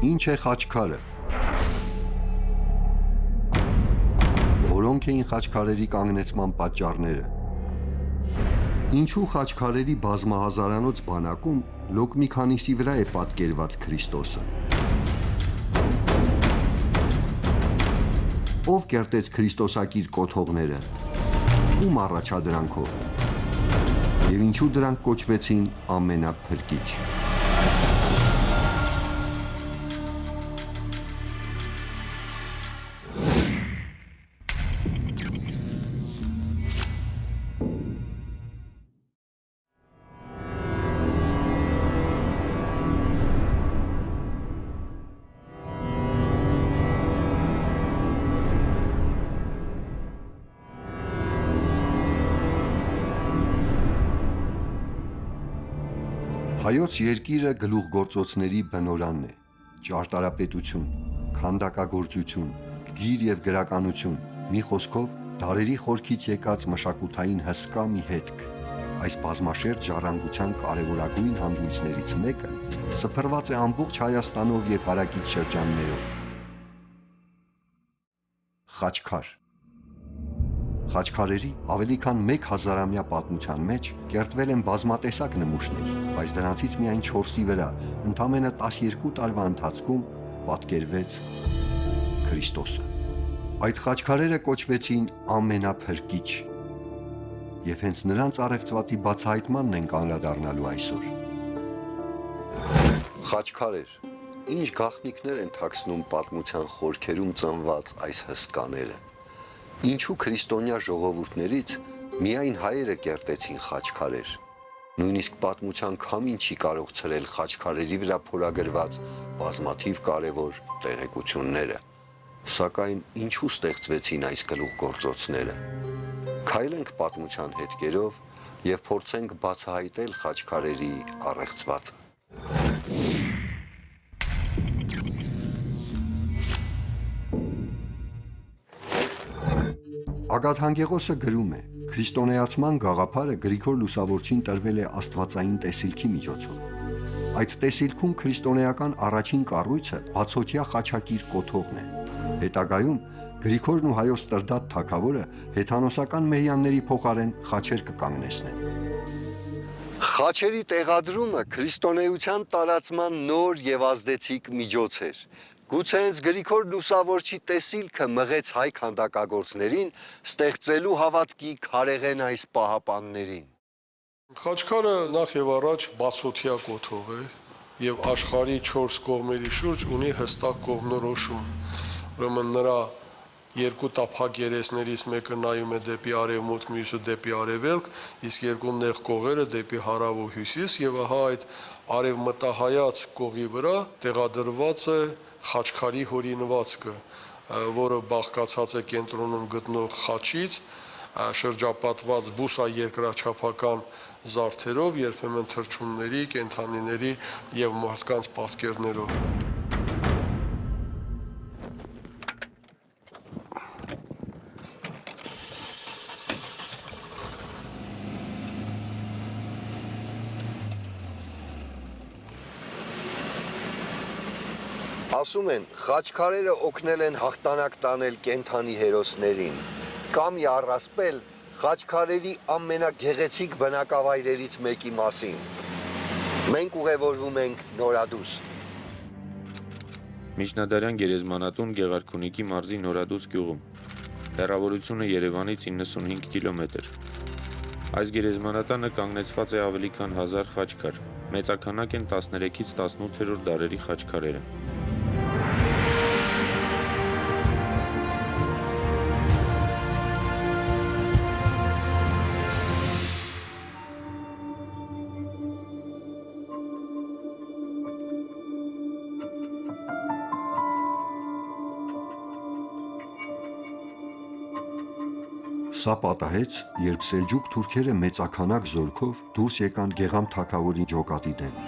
Ինչ է խաչքարը։ Որոնք էին խաչքարերի կանգնեցման պատճառները։ Ինչու խաչքարերի բազմահազարանոց բանակում լոկ մի քանիսի վրա է պատկերված Քրիստոսը։ Ով կերտեց Քրիստոսակիր կոթողները, ում առաջադրանքով, և ինչու դրանք կոչվեցին ամենափրկիչ։ Հայոց երկիրը գլուխգործոցների բնօրանն է, ճարտարապետություն, քանդակագործություն, գիր և գրականություն, մի խոսքով դարերի խորքից եկած մշակութային հսկա մի հետք։ Այս բազմաշերտ ժառանգության կարևորագույն հանգույցներից մեկը սփռված է ամբողջ Հայաստանով և հարակից շրջաններով։ Խաչքար։ Խաչքարերի ավելի քան 1000-ամյա պատմության մեջ կերտվել են բազմատեսակ նմուշներ, բայց դրանցից միայն 4-ի վրա ընդամենը 12 տարվա ընթացքում պատկերվեց Քրիստոսը։ Այդ խաչքարերը կոչվեցին ամենափրկիչ, և հենց նրանց առեղծվածի բացահայտմանն ենք անդրադառնալու այսօր։ Խաչքարեր, ինչ գաղտնիքներ են թաքցնում պատմության խորքերում ծնված այս հսկաները։ Ինչու քրիստոնյա ժողովուրդներից միայն հայերը կերտեցին խաչքարեր։ Նույնիսկ պատմության քամին չի կարող ցրել խաչքարերի վրա փորագրված բազմաթիվ կարևոր տեղեկությունները։ Սակայն ինչու ստեղծվեցին այս գլուխգործոցները։ Քայլենք պատմության հետքերով և փորձենք բացահայտել խաչքարերի առեղծվածը։ Ագաթհանգեղոսը գրում է. քրիստոնեացման գաղափարը Գրիգոր Լուսավորչին տրվել է աստվածային տեսիլքի միջոցով։ Այդ տեսիլքում քրիստոնեական առաջին կառույցը բացօթյա խաչակիր կոթողն է։ Հետագայում Գրիգորն ու Հայոց Ստրդատ թագավորը հեթանոսական մեհյանների փոխարեն խաչեր կկանգնեցնեն։ Խաչերի տեղադրումը քրիստոնեության տարածման նոր և ազդեցիկ միջոց էր։ Գուցե հենց Գրիգոր Լուսավորչի տեսիլքը մղեց հայ քանդակագործներին ստեղծելու հավատքի քարեղեն այս պահապաններին։ Խաչքարը նախ եւ առաջ բացօթյա կոթող է եւ աշխարհի 4 կողմերի շուրջ ունի հստակ կողմնորոշում։ Ուրեմն նրա երկու տափակ երեսներից մեկը նայում է դեպի արևմուտք, մյուսը դեպի արևելք, իսկ երկու նեղ կողերը դեպի հարավ ու հյուսիս, եւ ահա այդ արևմտահայաց կողի վրա տեղադրված է խաչքարի հորինվածքը, որը բաղկացած է կենտրոնում գտնող խաչից, շրջապատված բուսաերկրաչափական զարդերով, երբեմն թռչունների, կենդանիների եւ մարդկանց պատկերներով։ Ասում են, խաչքարերը օգնել են հաղթանակ տանել կենդանի հերոսներին, կամ առասպել խաչքարերի ամենագեղեցիկ բնակավայրերից մեկի մասին։ Մենք ուղևորվում ենք Նորադուս։ Միջնադարյան գերեզմանատուն Գեղարքունիքի մարզի Նորադուս գյուղում։ Հեռավորությունը Երևանից 95 կիլոմետր։ Այս գերեզմանատանը կանգնեցված է ավելի քան 1000 խաչքար։ Մեծաքանակ են 13-ից 18-րդ դարերի խաչքարերը։ Սա պատահեց, երբ սելջուկ թուրքերը մեծաքանակ զորքով դուրս եկան Գեղամ թագավորի ջոկատի դեմ։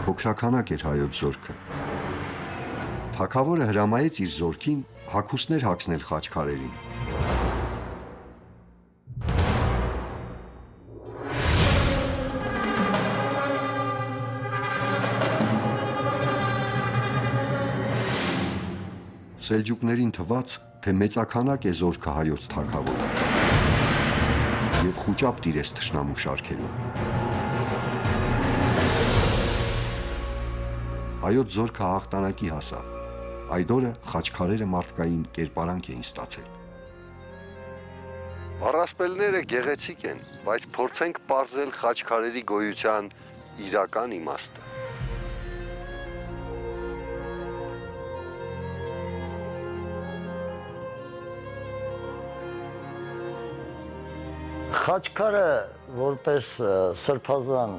Փոքրաքանակ էր հայոց զորքը։ Թագավորը հրամայեց իր զորքին հագուստներ հագցնել խաչքարերին։ Սելջուկներին թված, թե մեծաքանակ է զորքը հայոց թագավորը և խուճապ տիրեց թշնամու շարքերում։ Հայոց զորքը հաղթանակի հասավ, այդ օրը խաչքարերը մարդկային կերպարանք էին ստացել։ Առասպելները գեղեցիկ են, բայց փորձենք պարզել խաչքարերի գոյության իրական իմաստը։ Խաչքարը որպես սրբազան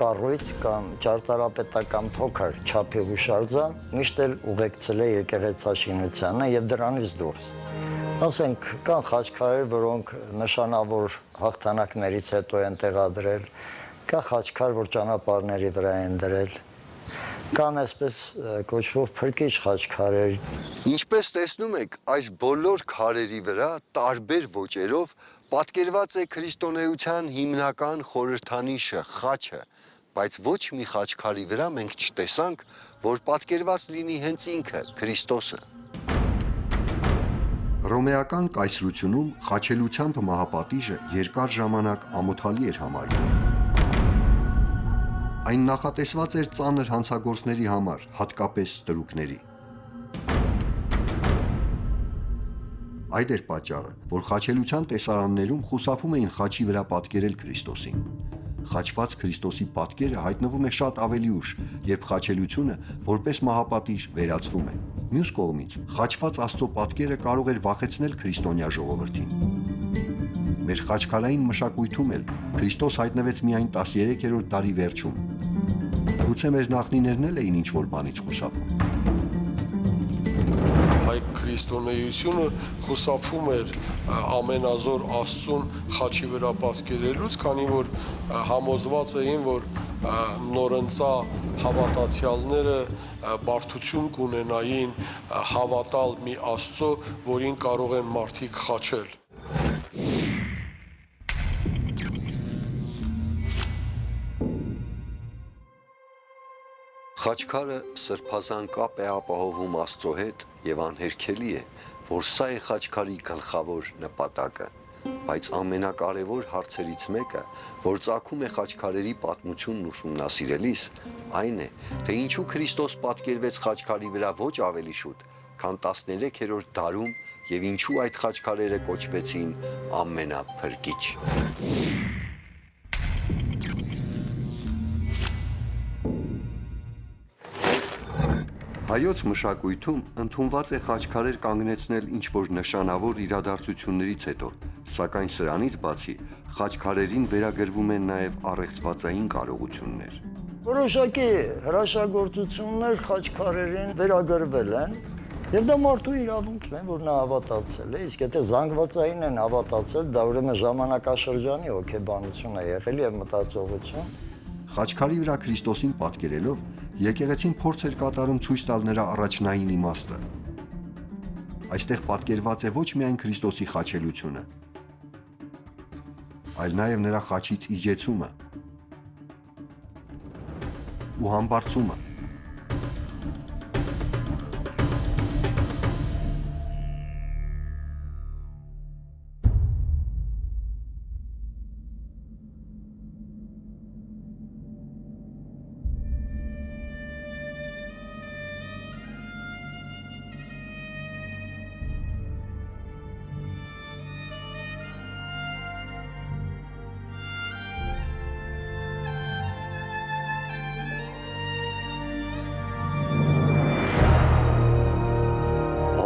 կառույց կամ ճարտարապետական փոքր չափի հուշարձան միշտ էլ ուղեկցել է եկեղեցաշինությանը եւ դրանից դուրս։ Ասենք կան խաչքարեր, որոնք նշանավոր հաղթանակներից հետո են տեղադրել, կա խաչքար, որ ճանապարհների վրա են դրել, կան այսպես կոչվող փրկիչ խաչքարեր։ Ինչպես տեսնում եք, այս բոլոր քարերի վրա տարբեր ոճերով պատկերված է քրիստոնեության հիմնական խորհրդանիշը՝ խաչը, բայց ոչ մի խաչքարի վրա մենք չտեսանք, որ պատկերված լինի հենց ինքը՝ Քրիստոսը։ Հռոմեական կայսրությունում խաչելությամբ մահապատիժը երկար ժամանակ ամոթալի էր համարվում։ Այն նախատեսված էր ծանր հանցագործների համար, հատկապես ստրուկների։ Այդ էր պատճառը, որ խաչելության տեսարաններում խուսափում էին խաչի վրա պատկերել Քրիստոսին։ Խաչված Քրիստոսի պատկերը հայտնվում է շատ ավելի ուշ, երբ խաչելությունը որպես մահապատիժ վերացվում է։ Մյուս կողմից, խաչված Աստծո պատկերը կարող էր վախեցնել քրիստոնյա ժողովրդին։ Մեր խաչքարային մշակույթում էլ Քրիստոս հայտնվեց միայն 13-րդ դարի վերջում։ Գուցե մեր նախնիներն էլ էին ինչ-որ բանից խուսափում։ Հայ քրիստոնեությունը խուսափում էր ամենազոր Աստծուն խաչի վրա պատկերելուց, քանի որ համոզված էին, որ նորընծա հավատացյալները բարդություն կունենային հավատալ մի Աստծո, որին կարող են մարդիկ խաչել։ Խաչքարը սրբազան կապ է ապահովում Աստծո հետ եւ անհերքելի է, որ սա է խաչքարի գլխավոր նպատակը, բայց ամենակարևոր հարցերից մեկը, որ ծագում է խաչքարերի պատմությունն ուսումնասիրելիս, այն է, թե ինչու Քրիստոս պատկերվեց խաչքարի վրա ոչ ավելի շուտ, քան 13-րդ դարում եւ ինչու այդ խաչքարերը կոչվեցին ամենափրկիչ։ Հայոց մշակույթում ընդունված է խաչքարեր կանգնեցնել ինչ-որ նշանավոր իրադարձություններից հետո, սակայն սրանից բացի խաչքարերին վերագրվում են նաև առեղծվածային կարողություններ։ Որոշակի հրաշագործություններ խաչքարերին վերագրվել են, եւ դա մարդու իրավունքն է, որ նա հավատացել է, իսկ եթե զանգվածային են հավատացել, դա ուրեմն ժամանակաշրջանի հոգեբանություն է եղել եւ մտածողություն։ Խաչքարի վրա Քրիստոսին պատկերելով, եկեղեցին փորձ էր կատարում ցույց տալ նրա առաջնային իմաստը։ Այստեղ պատկերված է ոչ միայն Քրիստոսի խաչելությունը, այլ նաև նրա խաչից իջեցումը ու համբարձումը։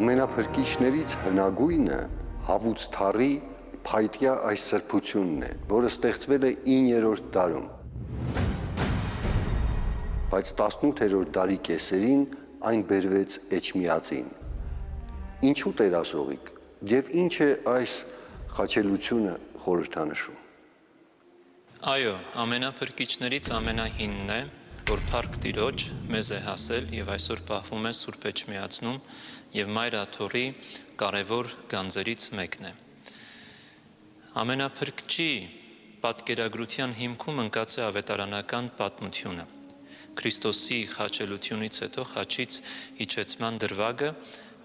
Ամենափրկիչներից հնագույնը Հավուց թառի փայտյա այս սրբությունն է, որը ստեղծվել է 9-րդ դարում։ Բայց 18-րդ դարի կեսերին այն բերվեց Էջմիածին։ Ինչու տերասողիկ եւ ինչ է այս խաչելությունը խորհրդանշում։ Այո, ամենափրկիչներից ամենահինն է, որ Փառք Տիրոջ մեզ է հասել եւ այսօր պահվում է Սուրբ Էջմիածնում եւ Մայր Աթոռի կարևոր գանձերից մեկն է։ Ամենափրկչի պատկերագրության հիմքում ընկած է ավետարանական պատմությունը։ Քրիստոսի խաչելությունից հետո խաչից իջեցման դրվագը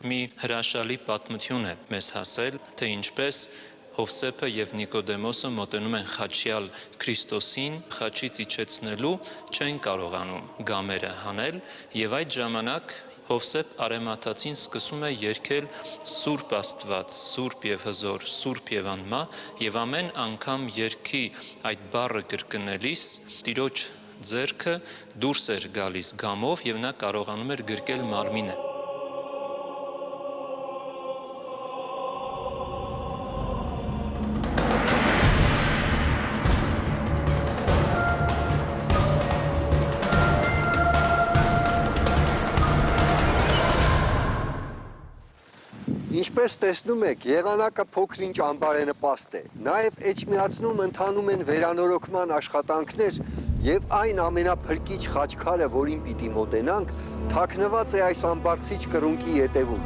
մի հրաշալի պատմություն է մեզ հասել, թե ինչպես Հովսեփը եւ Նիկոդեմոսը մոտենում են խաչյալ Քրիստոսին, խաչից իջեցնելու չեն կարողանում գամերը հանել եւ այդ ժամանակ Հովսեփ Արեմաթացին սկսում է երգել Սուրբ Աստված, Սուրբ եւ հզոր, Սուրբ եւ անմահ եւ ամեն անգամ երգի այդ բառը կրկնելիս Տիրոջ ձեռքը դուրս էր գալիս գամով եւ նա կարողանում էր գրկել մարմինը։ Ինչպես տեսնում եք, եղանակը փոքր-ինչ անբարենպաստ է։ Նաև Էջմիածնում ընթանում են վերանորոգման աշխատանքներ եւ այն ամենափրկիչ խաչքարը, որին պիտի մոտենանք, թաքնված է այս ամբարձիչ կռունկի ետևում։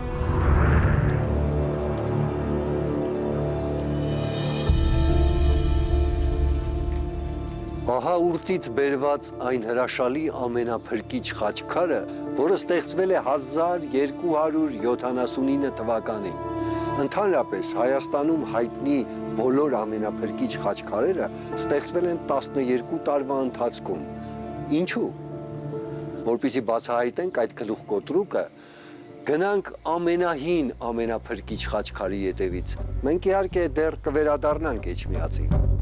Ահա ուրծից բերված այն հրաշալի ամենափրկիչ խաչքարը, որը ստեղծվել է 1279 թվականին։ Ընդհանրապես Հայաստանում հայտնի բոլոր ամենափրկիչ խաչքարերը ստեղծվել են 12 տարվա ընթացքում։ Ինչու՞։ Որպեսզի բացահայտենք այդ գլուխկոտրուկը, գնանք ամենահին ամենափրկիչ խաչքարի ետևից։ Մենք իհարկե դեռ կվերադառնանք Էջմիածին։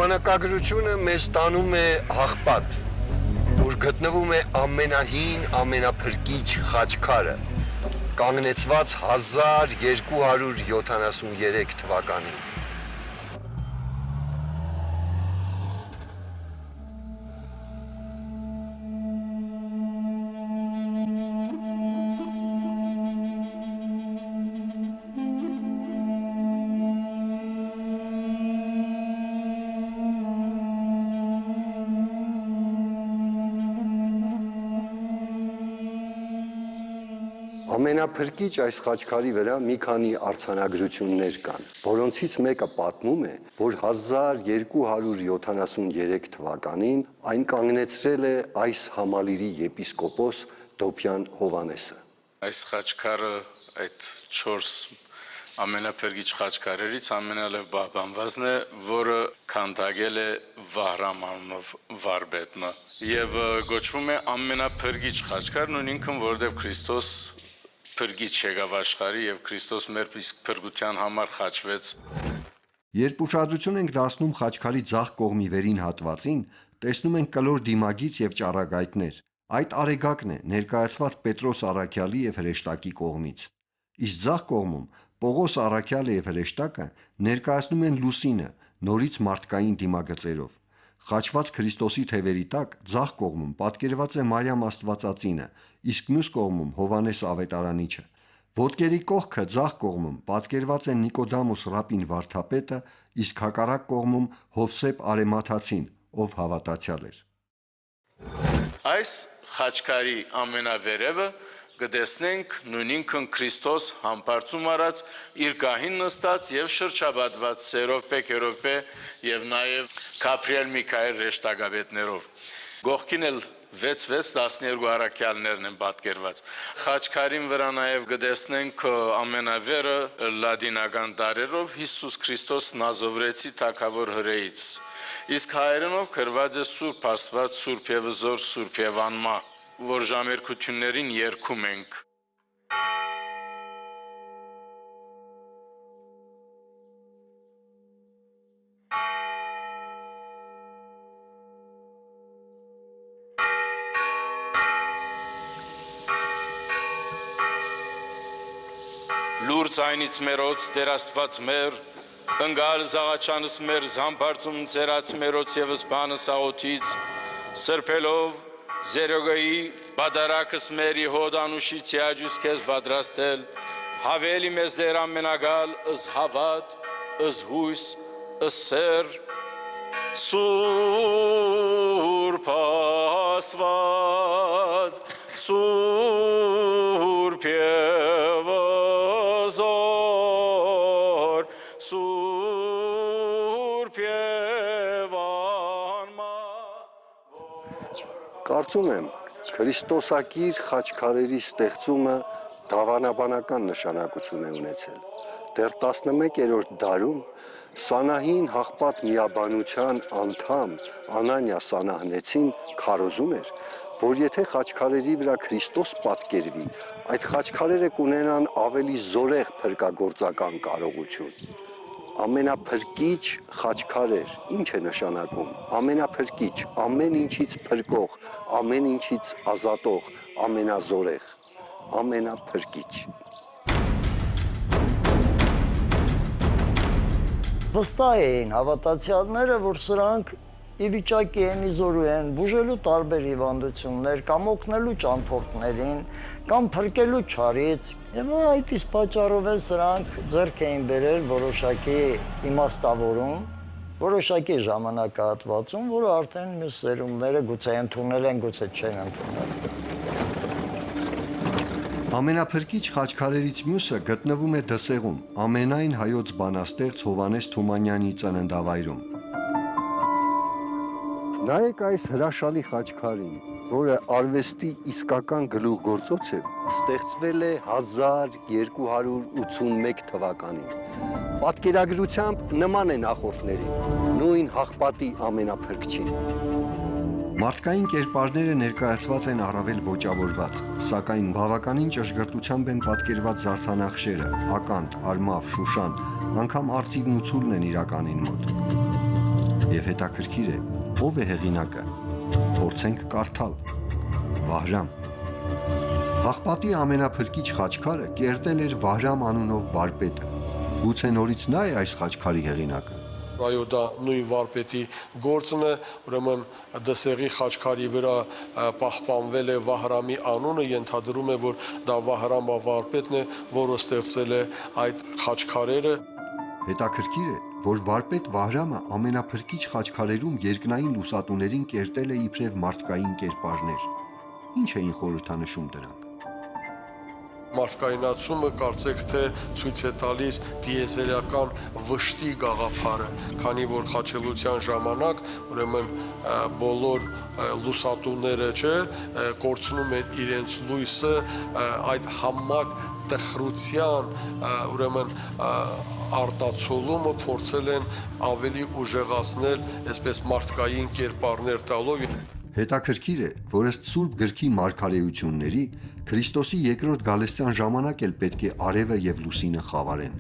Ժամանակագրությունը մեզ տանում է Հաղպատ, որ գտնվում է ամենահին ամենափրկիչ խաչքարը, կանգնեցված 1273 թվականին։ Ամենափրկիչ այս խաչքարի վրա մի քանի արձանագրություններ կան, որոնցից մեկը պատմում է, որ 1273 թվականին այն կանգնեցրել է այս համալիրի եպիսկոպոս Դոբյան Հովանեսը։ Այս խաչքարը այդ 4 ամենափրկիչ խաչքարերից ամենալավ բաբանվածն է, որը քանդակել է Վահրամ անունով վարպետը եւ գոչվում է ամենափրկիչ խաչքարն ու ինքն որտեղ Քրիստոս փրկիչ եկավ աշխարհի եւ Քրիստոս մեր իսկ փրկության համար խաչվեց։ Երբ ուշադրություն ենք դարձնում խաչքարի ձախ կողմի վերին հատվածին, տեսնում ենք կլոր դիմագիծ եւ ճառագայթներ։ Այդ արեգակն է ներկայացված Պետրոս Առաքյալի եւ հրեշտակի կողմից։ Իսկ ձախ կողմում Պողոս Առաքյալը եւ հրեշտակը ներկայացնում են լուսինը նորից մարդկային դիմագծերով։ Խաչված Քրիստոսի թևերի տակ ձախ կողմում պատկերված է Մարիամ Աստվածածինը, իսկ մյուս կողմում Հովանես Ավետարանիչը։ Ոտքերի կողքը ձախ կողմում պատկերված է Նիկոդամոս Ռապին վարդապետը, իսկ հակառակ կողմում Հովսեփ Արեմաթացին, ով հավատացյալ էր։ Այս խաչքարի ամենավերևը կտեսնենք նույնինքն Քրիստոս համբարձում արած իր գահին նստած եւ շրջապատված սերով Պեկերովպե եւ նաեւ Գաբրիել Միքայել ռեշտագաբետներով։ Գողքին էլ 6-12 առաքյալներն են պատկերված։ Խաչքարին վրա նաեւ կտեսնենք ամենավերը լադինական տարերով Հիսուս Քրիստոս Նազովրեցի թագավոր հրեից։ Իսկ հայերենով գրված է Սուրբ Աստված, Սուրբ եւ հզոր, Սուրբ եւ անմահ, որ ժամերկություններին երգում ենք։ Լուր ցայնից մերոց Տեր Աստված մեր, ընկալ զաղաչանս մեր զամբարձում ծերած մերոց եւս բանս աղոթից, սրբելով Զերոգայի բադարակս մերի հոդանուշից յաջուս քեզ պատրաստել, հավելի մեզ դեր ամենագալ, ըս հավատ, ըս հույս, ըս սեր, սուր Սուրբ Աստված, Սուրբ եւ զոր, Սուրբ եւ Կարծում եմ, Քրիստոսակիր խաչքարերի ստեղծումը դավանաբանական նշանակություն է ունեցել։ Դեռ 11-րդ դարում Սանահին հաղպատ միաբանության անդամ Անանիա Սանահնեցին քարոզում էր, որ եթե խաչքարերի վրա Քրիստոս պատկերվի, այդ խաչքարերը կունենան ավելի զորեղ փրկագործական կարողություն։ Ամենափրկիչ խաչքարեր ինչ է նշանակում։ Ամենափրկիչ, ամեն ինչից փրկող, ամեն ինչից ազատող, ամենազորեղ, ամենափրկիչ։ Վստահ էին հավատացյալները, որ սրանք ի վիճակի են իզորու են բուժելու տարբեր հիվանդություններ, կամ օգնելու ճամփորդներին, կամ փրկելու չարից, եւ այդ իսկ պատճառով էլ սրանք ձեռք էին բերել որոշակի իմաստավորում, որոշակի ժամանակահատվածում, որը արդեն մյուս սերունդները գուցե ընդունել են, գուցե չեն ընդունել։ Ամենափրկիչ խաչքարերից մյուսը գտնվում է Դսեղում, ամենայն հայոց բանաստեղծ Հովհաննես Թումանյանի ծննդավայրում։ Նայեք այս հրաշալի խաչքարին, որը արվեստի իսկական գլուխգործոց է, ստեղծվել է 1281 թվականին։ Պատկերագրությամբ նման է նախորդներին, նույն հաղպատի ամենափրկչին։ Մարդկային կերպարները ներկայացված են առավել ոճավորված, սակայն բավականին ճշգրտությամբ են պատկերված զարդանախշերը, ականտ, արմավ, շուշան, անգամ արծիվն ու ցուլն են իրականին մոտ։ Եվ հետաքրքիր է, ով է հեղինակը։ Փորձենք կարդալ։ Վահրամ։ Հաղպատի ամենափրկիչ խաչքարը կերտել էր Վահրամ անունով վարպետը։ Գուցե նորից նա է այս խաչքարի հեղինակը։ Այո, դա նույն վարպետի գործն է, ուրեմն Դսեղի խաչքարի վրա պահպանվել է Վահրամի անունը, ենթադրում է, որ դա Վահրամ վարպետն է, որը ստեղծել է այդ խաչքարերը։ Հետաքրքիր է, որ վարպետ Վահրամը ամենափրկիչ խաչքարերում երկնային լուսատուներին կերտել է իբրև մարդկային կերպարներ։ Ինչ էին խորհրդանշում դրանք։ Մարդկայնացումը կարծեք թե ցույց է տալիս դիեզերական վշտի գաղափարը, քանի որ խաչելության ժամանակ ուրեմն բոլոր լուսատուները կորցնում են իրենց լույսը, այդ համակ տխրության ուրեմն արտացոլումը փորձել են ավելի ուժեղացնել, այսպես մարդկային կերպարներ տալով։ Հետաքրքիր է, որ ըստ Սուրբ գրքի մարգարեությունների Քրիստոսի երկրորդ գալստյան ժամանակ էլ պետք է արևը եւ լուսինը խավարեն։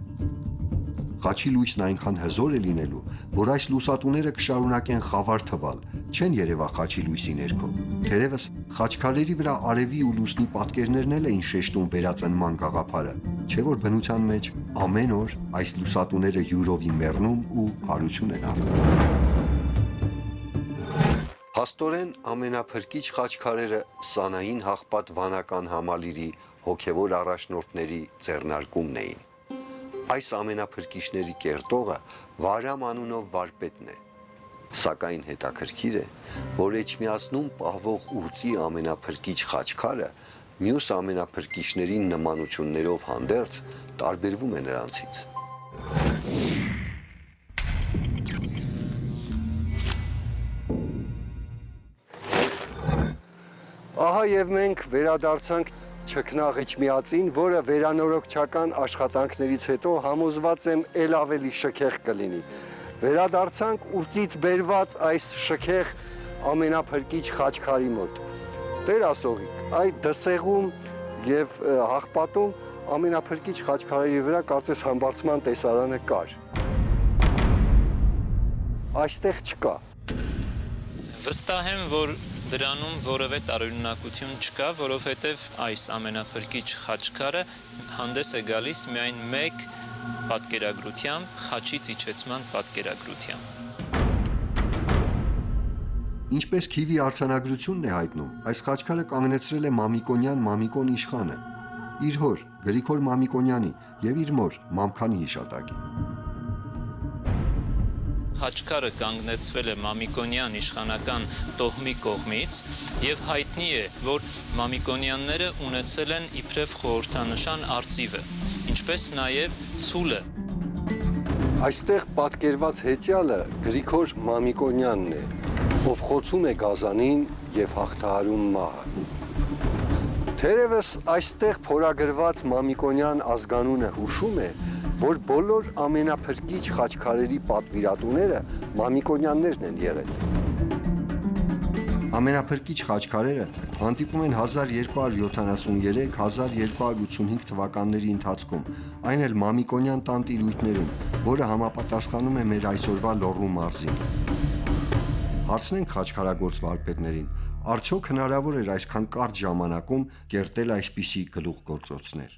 Խաչի լույսն այնքան հզոր է լինելու, որ այս լուսատուները կշարունակեն խավար թվալ, չեն երևա խաչի լույսի ներքո։ Թերևս խաչքարերի վրա արևի ու լուսնի պատկերներն էլ էին շեշտում վերածնման գաղափարը, չէ՞ որ բնության մեջ ամեն օր այս լուսատուները յուրովի մեռնում ու հարություն են առնում։ Փաստորեն ամենափրկիչ խաչքարերը Սանահին հաղպատ վանական համալիրի հոգևոր առաջնորդների ձեռնարկումն էին։ Այս ամենափրկիչների կերտողը Վահրամ անունով վարպետն է։ Սակայն հետաքրքիր է, որ Էջմիածնում պահվող ուծի ամենափրկիչ խաչքարը մյուս ամենափրկիչների նմանություններով հանդերձ տարբերվում է նրանցից։ Ահա եւ մենք վերադարձանք Չքնաղ Էջմիածին, որը վերանորոգչական աշխատանքներից հետո համոզված եմ ել ավելի շքեղ կլինի։ Վերադարձանք ուծից բերված այս շքեղ ամենափրկիչ խաչքարի մոտ։ Տեր ասողիկ, այդ Դսեղում եւ Հաղպատում ամենափրկիչ խաչքարերի վրա կարծես համբարձման տեսարանը կար։ Այստեղ չկա։ Վստահ եմ, որ դրանում որևէ տարօրինակություն չկա, որովհետև այս ամենափրկիչ խաչքարը հանդես է գալիս միայն մեկ պատկերագրությամբ, խաչից իջեցման պատկերագրությամբ։ Ինչպես Քիվի արձանագրությունն է հայտնում, այս խաչքարը կանգնեցրել է Մամիկոնյան Մամիկոն իշխանը, իր հոր Գրիգոր Մամիկոնյանի եւ իր մոր Մամքանի հիշատակին։ Խաչքարը կանգնեցվել է Մամիկոնյան իշխանական տոհմի կողմից եւ հայտնի է, որ Մամիկոնյանները ունեցել են իբրև խորհրդանշան արծիվը, ինչպես նաեւ ցուլը։ Այստեղ պատկերված հեծյալը Գրիգոր Մամիկոնյանն է, ով խոցում է գազանին եւ հաղթահարում մահը։ Թերևս այստեղ փորագրված Մամիկոնյան ազգանունը հուշում է, որ բոլոր ամենափրկիչ խաչքարերի պատվիրատուները Մամիկոնյաններն են եղել։ Ամենափրկիչ խաչքարերը հանդիպում են 1273-1285 թվականների ընթացքում, այն էլ Մամիկոնյան տանտիրույթներում, որը համապատասխանում է մեր այսօրվա Լոռու մարզին։ Հարցնենք խաչքարագործ վարպետներին, արդյոք հնարավոր էր այսքան կարճ ժամանակում կերտել այսպիսի գլուխգործոցներ։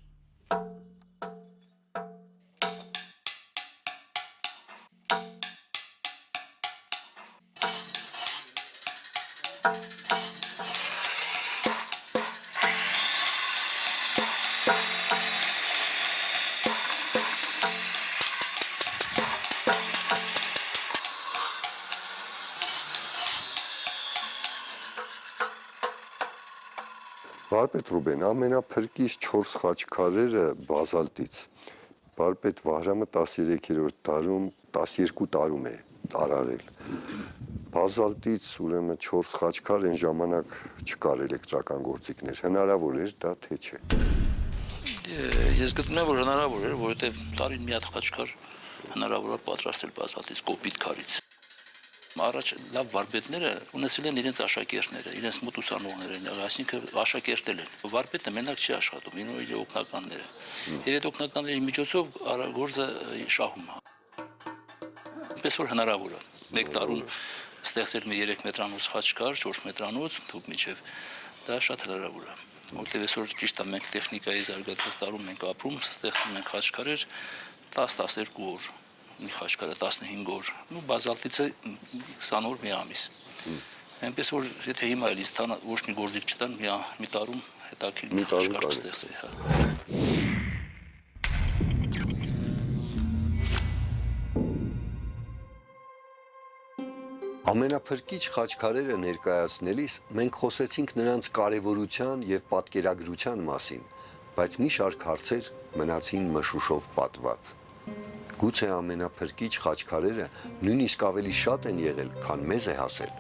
Վարպետ Ռուբեն, ամենափրկիչ 4 խաչքարերը բազալտից։ Վարպետ Վահրամը 13-րդ դարում 12 տարում է տարարել։ Բազալտից ուրեմն 4 խաչքար այն ժամանակ չկար էլեկտրական գործիքներ։ Հնարավոր էր դա թե չէ։ Ես գտնում եմ, որ հնարավոր էր, որովհետև տարին մի հատ խաչքար հնարավոր է պատրաստել բազալտից կոպիտ քարից։ Առաջ լավ վարպետները ունեցել են իրենց աշակերտները, իրենց մոտ ուսանողներն են, այսինքն աշակերտել են։ Վարպետը մենակ չի աշխատում, իր օգնականները։ Եվ այդ օգնականների միջոցով գործը շահում է։ Պես որ հնարավոր է։ Մեկ տարում ստեղծել մի 3 մետրանոց խաչքար, 4 մետրանոց, թուք միջև դա շատ հնարավոր է։ Որտեղ այսօր ճիշտ է մենք տեխնիկայի զարգացած տարում ենք ապրում, ստեղծում ենք խաչքարեր 10-12 օր։ Մի խաչքարը 15 օր, բազալտիցը 20 օր մի ամիս։ Այնպես որ եթե հիմա էլ ինձ տան ոչ մի գործիք չտան, մի տարում հետաքրքիր մի խաչքար կստեղծվի, հա։ Ամենափրկիչ խաչքարերը ներկայացնելիս մենք խոսեցինք նրանց կարևորության եւ պատկերագրության մասին, բայց մի շարք հարցեր մնացին մշուշով պատված։ Գուցե ամենափրկիչ խաչքարերը նույնիսկ ավելի շատ են եղել, քան մեզ է հասել։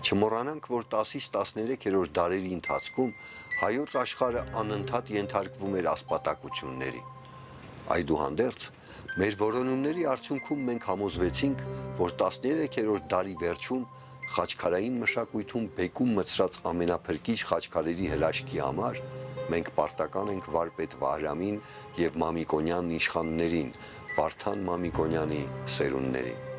Չմոռանանք, որ 10-ից 13-րդ դարերի ընթացքում հայոց աշխարհը անընդհատ ենթարկվում էր ասպատակությունների։ Այդուհանդերձ, մեր որոնումների արդյունքում մենք համոզվեցինք, որ 13-րդ դարի վերջում խաչքարային մշակույթում բեկում մցրած ամենափրկիչ խաչքարերի հրաշքի համար մենք պարտական ենք վարպետ Վահրամին եւ Մամիկոնյան իշխաններին, Վարդան Մամիկոնյանի սերունդներին։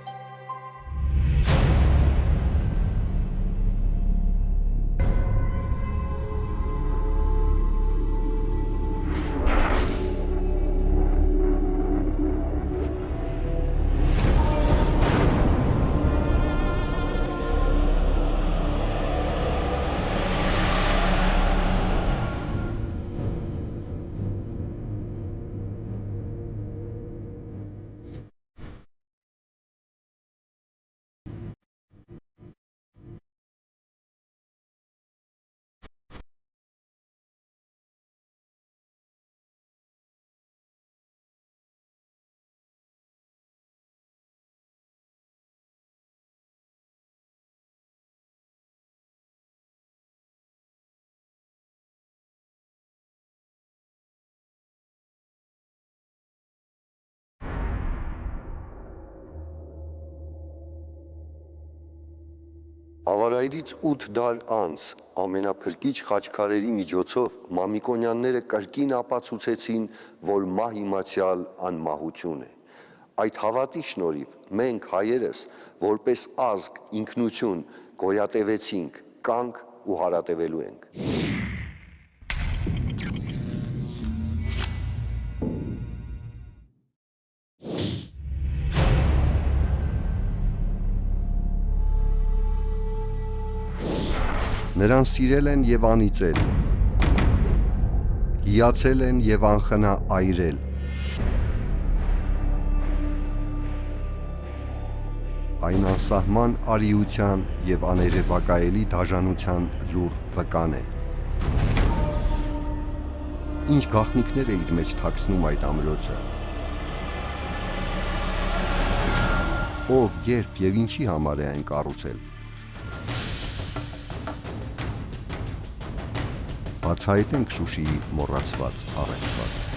Ավարայրից 8 դար անց ամենափրկիչ խաչքարերի միջոցով Մամիկոնյանները կրկին ապացուցեցին, որ մահ իմացյալ անմահություն է։ Այդ հավատի շնորհիվ մենք հայերս որպես ազգ ինքնություն գոյատևեցինք, կանք ու հարատևելու ենք։ Նրան սիրել են եւ անիծել, հիացել են եւ անխնա այրել, այն անսահման արիության եւ աներևակայելի դաժանության լուր վկան է։ Ինչ գաղտնիքներ է իր մեջ թաքցնում այդ ամրոցը։ Ով, երբ եւ ինչի համար է այն կառուցել։ Բացահայտենք Շուշիի մոռացված առեղծված